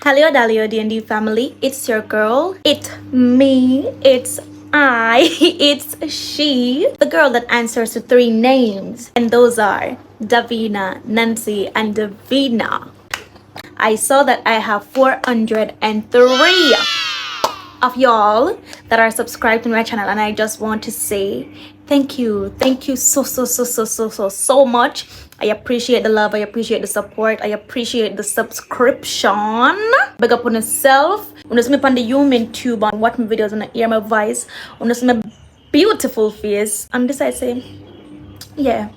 Halio Dalio DND Family, it's your girl, it's me, it's I, it's she, the girl that answers to three names, and those are Davena, Nancy, and Davena. I saw that I have 403 of y'all that are subscribed to my channel, and I just want to say thank you so much. I appreciate the love, I appreciate the support, I appreciate the subscription. Big up on yourself. When you see me on the YouTube and watch my videos and hear my voice, when you see my beautiful face, and this I say yeah,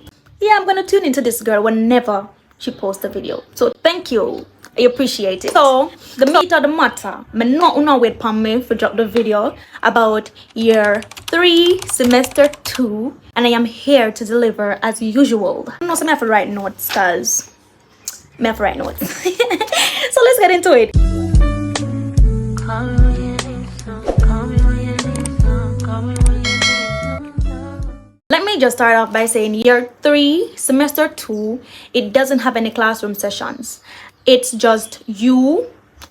I'm gonna tune into this girl whenever she posts a video. So thank you, I appreciate it. So the meat of the matter, me not wait for me for drop the video about year 3 semester 2, and I am here to deliver as usual. I know some have to write notes because me have to write notes. So let's get into it. Let me just start off by saying year 3 semester 2, it doesn't have any classroom sessions. It's just you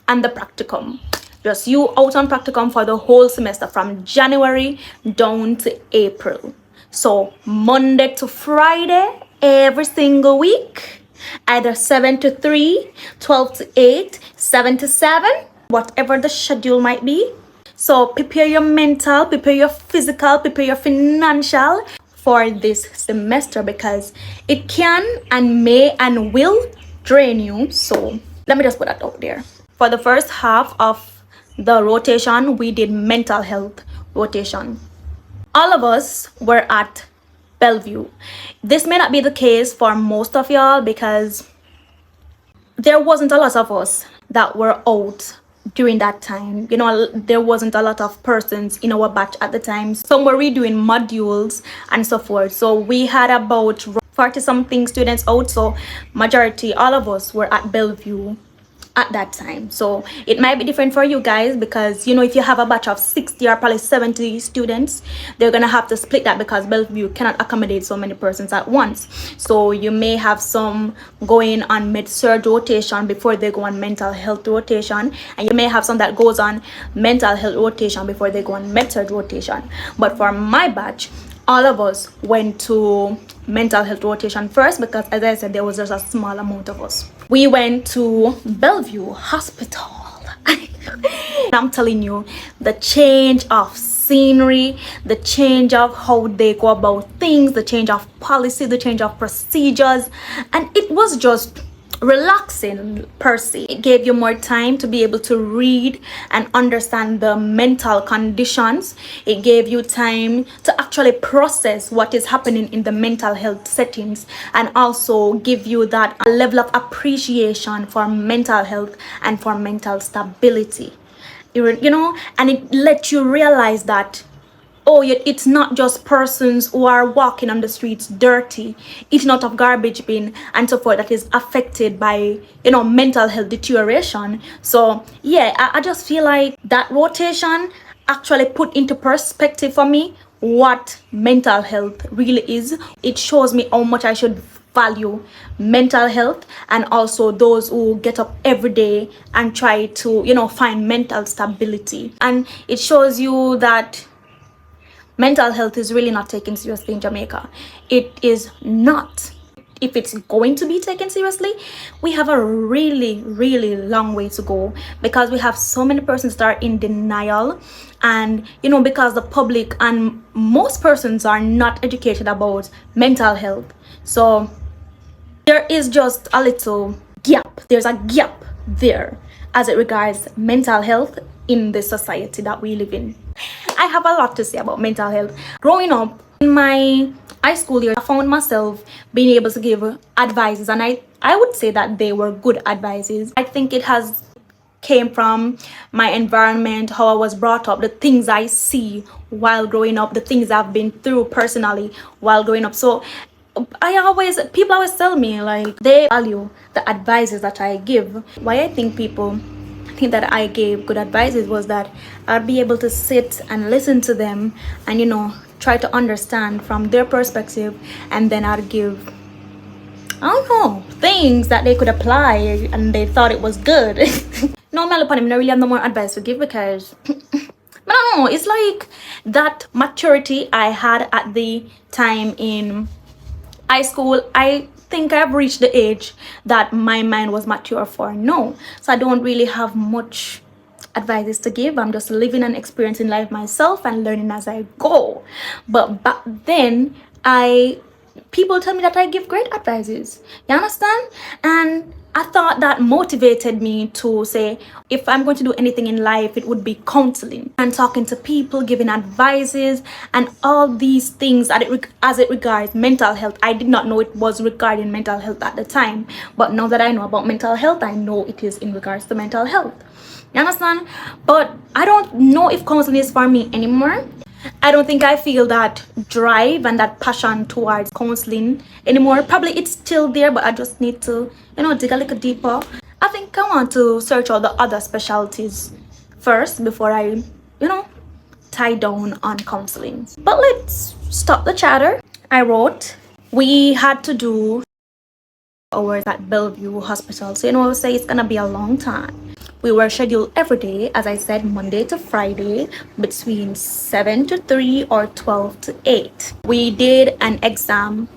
and the practicum. Just you out on practicum for the whole semester from January down to April. So Monday to Friday every single week, either 7 to 3, 12 to 8, 7 to 7, whatever the schedule might be. So prepare your mental, prepare your physical, prepare your financial for this semester, because it can and may and will drain you. So let me just put that out there. For the first half of the rotation, we did mental health rotation. All of us were at Bellevue. This may not be the case for most of y'all, because there wasn't a lot of us that were out during that time. You know, there wasn't a lot of persons in our batch at the time. Some were redoing modules and so forth. So we had about 40 something students out. So majority, all of us were at Bellevue at that time. So it might be different for you guys, because you know, if you have a batch of 60 or probably 70 students, they're gonna have to split that, because Bellevue cannot accommodate so many persons at once. So you may have some going on med-surg rotation before they go on mental health rotation, and you may have some that goes on mental health rotation before they go on med-surg rotation. But for my batch, all of us went to mental health rotation first, because as I said, there was just a small amount of us. We went to Bellevue Hospital. I'm telling you, the change of scenery, the change of how they go about things, the change of policy, the change of procedures, and it was just relaxing per se. It gave you more time to be able to read and understand the mental conditions. It gave you time to actually process what is happening in the mental health settings, and also give you that level of appreciation for mental health and for mental stability. You know, and it let you realize that, oh, it's not just persons who are walking on the streets dirty, eating out of garbage bin and so forth, that is affected by, you know, mental health deterioration. So yeah, I just feel like that rotation actually put into perspective for me what mental health really is. It shows me how much I should value mental health, and also those who get up every day and try to, you know, find mental stability. And it shows you that mental health is really not taken seriously in Jamaica. It is not. If it's going to be taken seriously, we have a really long way to go, because we have so many persons that are in denial, and you know, because the public and most persons are not educated about mental health. So there is just a little gap. There's a gap there as it regards mental health in the society that we live in. I have a lot to say about mental health. Growing up in my high school year, I found myself being able to give advices, and I would say that they were good advices. I think it has came from my environment, how I was brought up, the things I see while growing up, the things I've been through personally while growing up. So people always tell me like they value the advices that I give. Why I think people think that I gave good advices was that I'd be able to sit and listen to them and, you know, try to understand from their perspective, and then I'd give, I don't know, things that they could apply and they thought it was good. No, me look upon him, I really have no more advice to give because I don't know, it's like that maturity I had at the time in high school. I think I've reached the age that my mind was mature for now. So I don't really have much advices to give. I'm just living and experiencing life myself and learning as I go. But back then, people tell me that I give great advices. You understand? And I thought that motivated me to say, if I'm going to do anything in life, it would be counseling and talking to people, giving advices, and all these things as it regards mental health. I did not know it was regarding mental health at the time, but now that I know about mental health, I know it is in regards to mental health. You understand? But I don't know if counseling is for me anymore. I don't think I feel that drive and that passion towards counseling anymore. Probably it's still there, but I just need to, dig a little deeper. I think I want to search all the other specialties first before I, tie down on counseling. But let's stop the chatter. I wrote, we had to do hours at Bellevue Hospital. So, I would say it's gonna be a long time. We were scheduled every day, as I said, Monday to Friday, between 7 to 3 or 12 to 8. We did an exam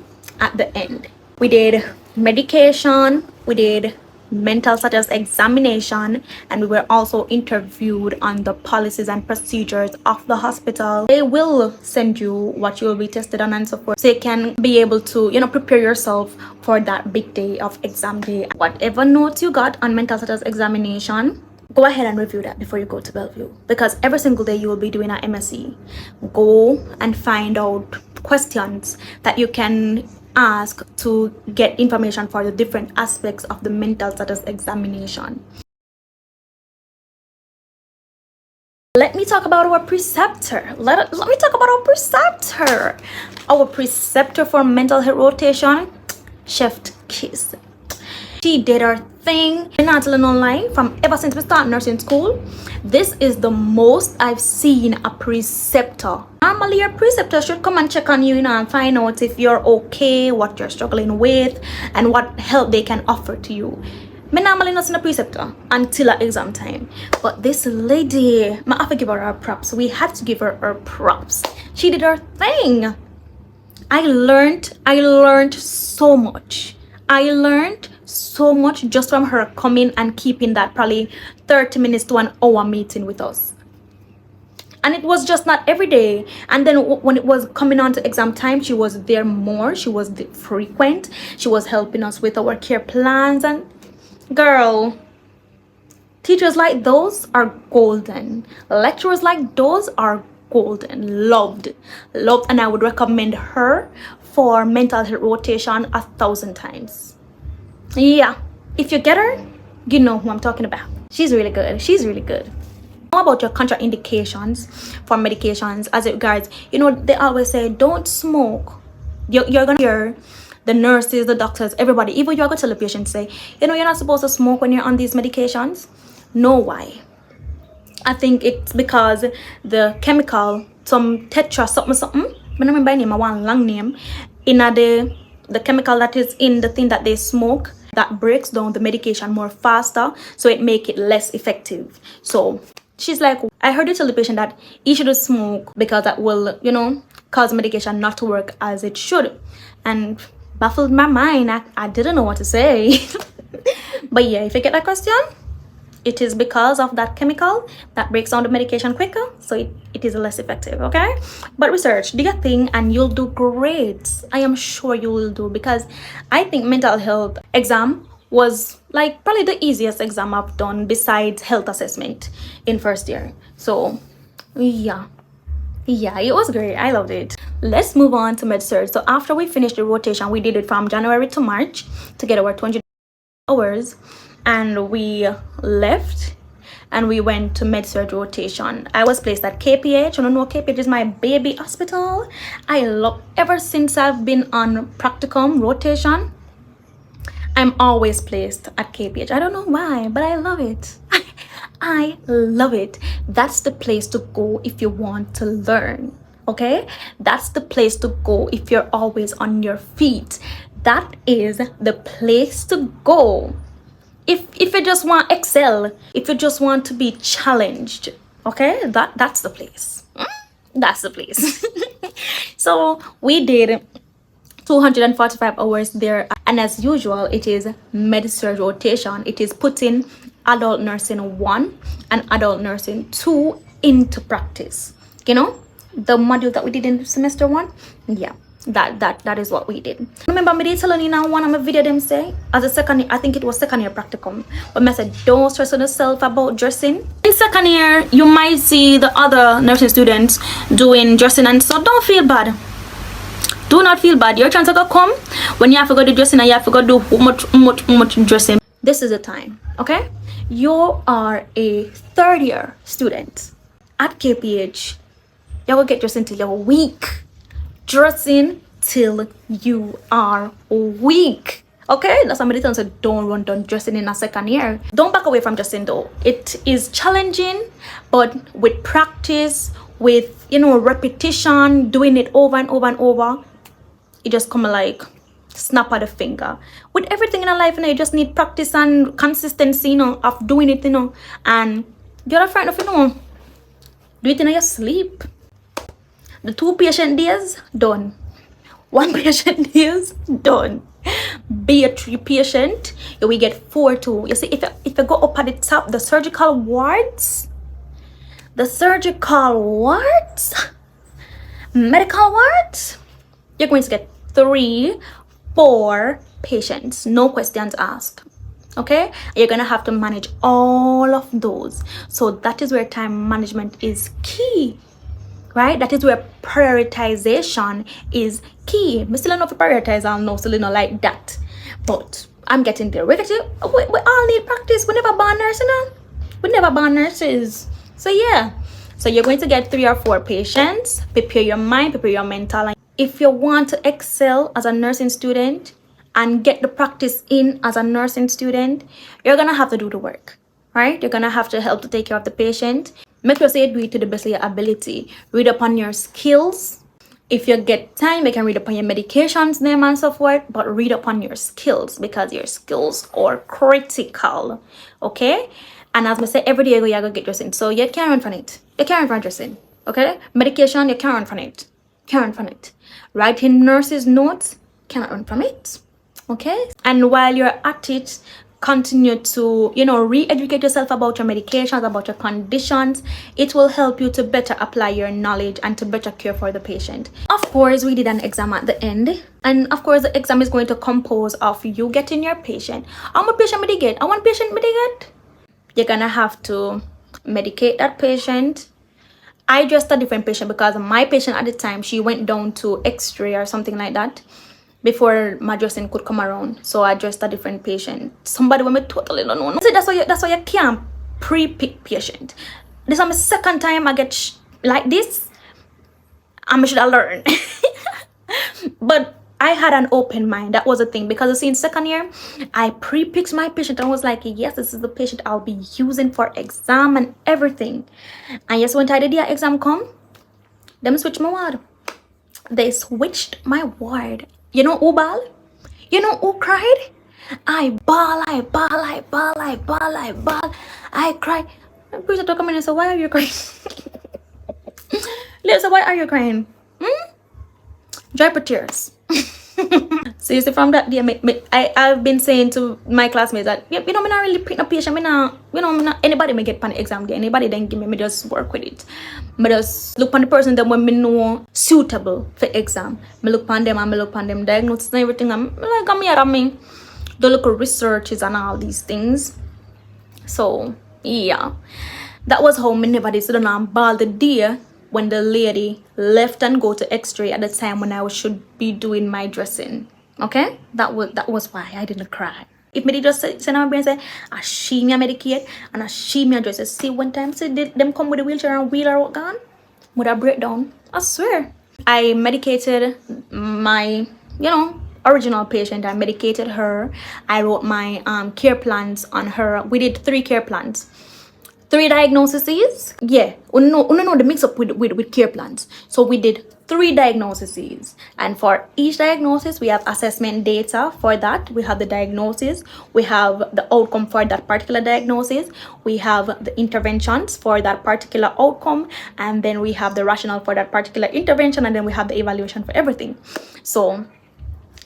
at the end. We did medication, we did mental status examination, and we were also interviewed on the policies and procedures of the hospital. They will send you what you will be tested on and so forth, so you can be able to prepare yourself for that big day of exam day. Whatever notes you got on mental status examination, go ahead and review that before you go to Bellevue, because every single day you will be doing an MSc. Go and find out questions that you can ask to get information for the different aspects of the mental status examination. Let me talk about our preceptor. Let me talk about our preceptor. Our preceptor for mental health rotation, Chef Kiss. She did her thing. I'm not telling online from ever since we started nursing school. This is the most I've seen a preceptor. Normally, your preceptor should come and check on you, and find out if you're okay, what you're struggling with, and what help they can offer to you. Me normally not in a preceptor until at exam time. But this lady, I have to give her props. We had to give her props. She did her thing. I learned so much. I learned so much just from her coming and keeping that probably 30 minutes to an hour meeting with us. And it was just not every day. And then when it was coming on to exam time, she was there more. She was frequent. She was helping us with our care plans. And girl, teachers like those are golden. Lecturers like those are golden. Loved. And I would recommend her for mental health rotation 1,000 times. Yeah, if you get her, you know who I'm talking about. She's really good. How about your contraindications for medications as it regards, they always say don't smoke. You're gonna hear the nurses, the doctors, everybody, even you're gonna tell the patient, say, you're not supposed to smoke when you're on these medications. No, why? I think it's because the chemical, some tetra something, I don't remember name, I want a long name, in the chemical that is in the thing that they smoke, that breaks down the medication more faster, so it make it less effective. So she's like, I heard you tell the patient that he shouldn't smoke because that will, cause medication not to work as it should. And baffled my mind. I didn't know what to say. But yeah, if you get that question, it is because of that chemical that breaks down the medication quicker, so it is less effective, okay? But research, do your thing, and you'll do great. I am sure you will do, because I think mental health exam was like probably the easiest exam I've done besides health assessment in first year. So yeah, it was great. I loved it. Let's move on to med-surg. So after we finished the rotation, we did it from January to March to get our 20 hours, and we left and we went to med-surg rotation. I was placed at KPH. I don't know, KPH is my baby hospital. I love, ever since I've been on practicum rotation, I'm always placed at KPH. I don't know why, but I love it. I love it. That's the place to go if you want to learn, okay? That's the place to go if you're always on your feet. That is the place to go if you just want excel, if you just want to be challenged, okay, that's the place. That's the place. So we did 245 hours there, and as usual, it is med-surg rotation. It is putting adult nursing 1 and adult nursing 2 into practice. You know, the module that we did in semester 1. Yeah, that is what we did. Remember me telling you now one of my video them say as a second year, I think it was second year practicum, but I said don't stress on yourself about dressing. In second year you might see the other nursing students doing dressing, and so don't feel bad. Do not feel bad. Your chance to come when you have to go do dressing and you have to go do much dressing. This is the time, okay? You are a third year student at KPH. You will get dressing till you're weak. Dressing till you are weak. Okay? That's somebody tells you don't run down dressing in a second year. Don't back away from dressing though. It is challenging, but with practice, with repetition, doing it over and over and over, it just come like snap of the finger. With everything in our life, you just need practice and consistency, of doing it, and you're a friend of, do it in your sleep. The 2 patient days, done. 1 patient days, done. Be a 3 patient, you will get 4 too. You see, if you go up at the top, the surgical wards, medical wards, you're going to get 3, 4 patients, no questions asked. Okay, you're gonna have to manage all of those. So that is where time management is key, right? That is where prioritization is key. I still don't know if prioritize, I don't know, still not like that, but I'm getting there. We all need practice. We never born nurses, we never born nurses. So yeah, so you're going to get 3 or 4 patients. Prepare your mind, prepare your mental. If you want to excel as a nursing student and get the practice in as a nursing student, you're gonna have to do the work, right? You're gonna have to help to take care of the patient. Make sure you do it to the best of your ability. Read upon your skills. If you get time, you can read upon your medications name and so forth, but read upon your skills because your skills are critical, okay? And as I say, every day you're gonna get dressing. So you can't run from it. You can't run from dressing, okay? Medication, you can't run from it. Can't run from it. Writing nurses' notes, cannot run from it. Okay? And while you're at it, continue to, re-educate yourself about your medications, about your conditions. It will help you to better apply your knowledge and to better care for the patient. Of course, we did an exam at the end. And of course, the exam is going to compose of you getting your patient. How much patient may they get? How one patient may they get? You're gonna have to medicate that patient. I dressed a different patient because my patient at the time, she went down to X-ray or something like that before my dressing could come around. So I dressed a different patient. Somebody when me totally don't know. See, that's why you can't pre-pick patient. This is my second time I get like this. I should have learned. But I had an open mind. That was the thing, because you see, in second year, I pre-picked my patient and was like, yes, this is the patient I'll be using for exam and everything. And yes, when I did the exam come, them switched my ward. They switched my ward. You know who bawl? You know who cried? I bawl. I cried. The priest told me and said, why are you crying? Lisa, why are you crying? Dry your tears. So you see, from that day, I've been saying to my classmates that, me not really pick no patient. Me not, anybody may get pan exam day. Anybody then give me just work with it. Me just look on the person that when me know suitable for exam. Me look on them and me look on them diagnosis and everything. I'm like, I'm me do local researches and all these things. So yeah, that was how me never did. So then I'm ball the day when the lady left and go to X-ray at the time when I should be doing my dressing. Okay, that was why I didn't cry. If me just send my brain say, I she me medicate and I she me dress. See, one time say them come with a wheelchair and wheel her gone with a breakdown. I swear. I medicated my original patient. I medicated her. I wrote my care plans on her. We did 3 care plans. 3 diagnoses. Yeah, no, the mix up with care plans. So we did 3 diagnoses, and for each diagnosis we have assessment data. For that we have the diagnosis, we have the outcome for that particular diagnosis, we have the interventions for that particular outcome, and then we have the rationale for that particular intervention, and then we have the evaluation for everything. So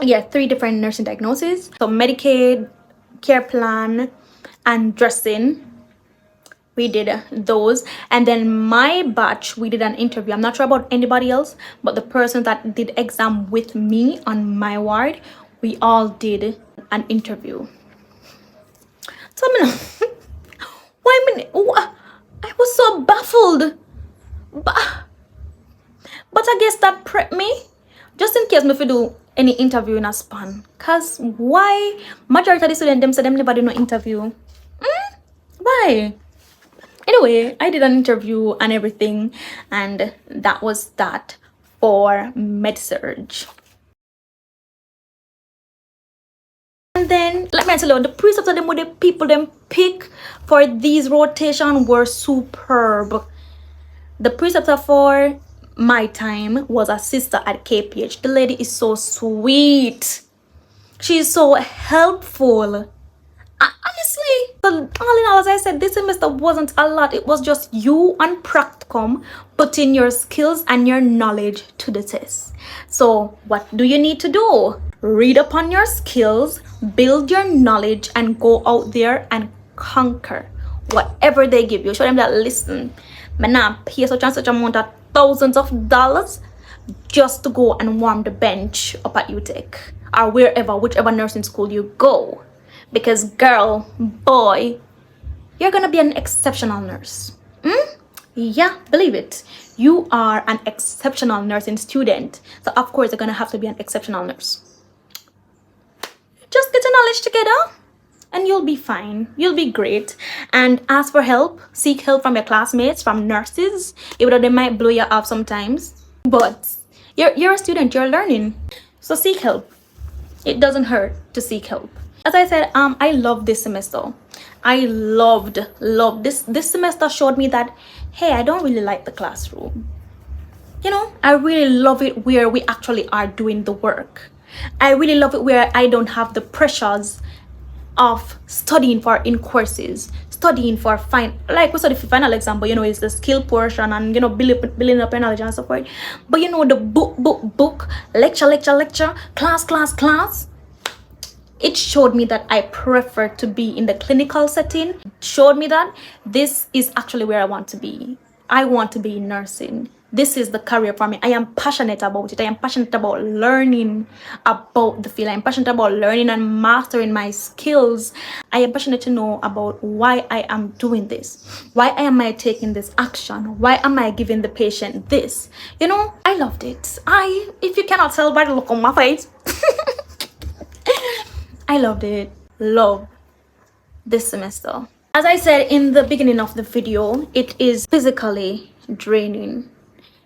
yeah, 3 different nursing diagnoses. So Medicaid, care plan, and dressing, we did those. And then my batch, we did an interview. I'm not sure about anybody else, but the person that did exam with me on my ward, we all did an interview. Tell me now, I was so baffled, but I guess that prepped me just in case me if you do any interview in a span. Cause why majority of the students them say them never do no interview? Why? Anyway, I did an interview and everything, and that was that for MedSurge. And then let me tell you, the precepts of them with the people them pick for these rotation were superb. The preceptor for my time was a sister at KPH. The lady is so sweet. She's so helpful. Honestly, all in all, as I said, this semester wasn't a lot. It was just you and practicum putting your skills and your knowledge to the test. So what do you need to do? Read upon your skills, build your knowledge, and go out there and conquer whatever they give you. Show them that, listen, man, I pay such and such amount of thousands of dollars just to go and warm the bench up at UTech or wherever, whichever nursing school you go. Because girl, boy, you're gonna be an exceptional nurse. Yeah, believe it. You are an exceptional nursing student. So of course you're gonna have to be an exceptional nurse. Just get your knowledge together and you'll be fine. You'll be great. And ask for help. Seek help from your classmates, from nurses. Even though they might blow you off sometimes. But you're a student, you're learning. So seek help. It doesn't hurt to seek help. As I said, I love this semester. I loved this semester showed me that, hey, I don't really like the classroom. You know, I really love it where we actually are doing the work. I really love it where I don't have the pressures of studying for in courses, studying for like we study for final exam, but you know, it's the skill portion and, you know, building up your knowledge and so forth. But you know, the book, lecture, class, it showed me that I prefer to be in the clinical setting. It showed me that this is actually where I want to be. I want to be in nursing. This is the career for me. I am passionate about it. I am passionate about learning about the field. I am passionate about learning and mastering my skills. I am passionate to know about why I am doing this. Why am I taking this action? Why am I giving the patient this? You know, I loved it. If you cannot tell by the look on my face, I loved it. Love this semester. As I said in the beginning of the video, it is physically draining,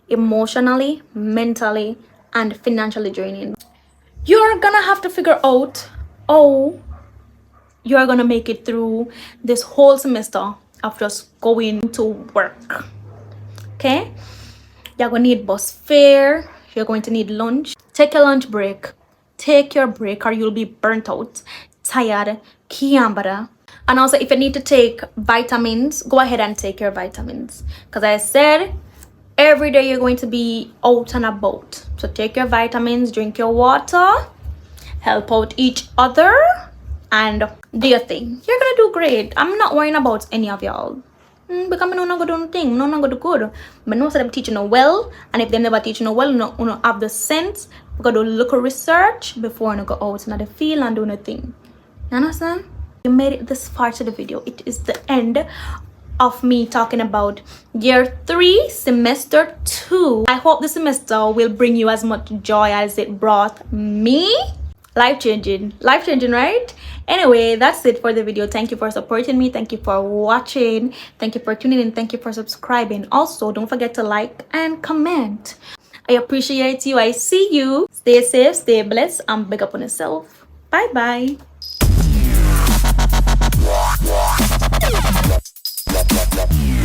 emotionally, mentally, and financially draining. You're gonna have to figure out how you're gonna make it through this whole semester of just going to work. Okay? You're gonna need bus fare. You're going to need lunch. Take a lunch break. Take your break or you'll be burnt out, tired, kiambara. And also, if you need to take vitamins, go ahead and take your vitamins. Because I said, every day you're going to be out and about. So take your vitamins, drink your water, help out each other, and do your thing. You're going to do great. I'm not worrying about any of y'all. Because I'm not going to do nothing. I'm not going to do good. But no, them teaching you well. And if they never teach you well, you have the sense. We got to look at research before you go out in the field and do nothing. You understand? You made it this far to the video. It is the end of me talking about year 3 semester 2. I hope this semester will bring you as much joy as it brought me. Life-changing, right? Anyway, that's it for the video. Thank you for supporting me. Thank you for watching. Thank you for tuning in. Thank you for subscribing. Also, don't forget to like and comment. I appreciate you. I see you. Stay safe, stay blessed, and big up on yourself. Bye bye. Bye.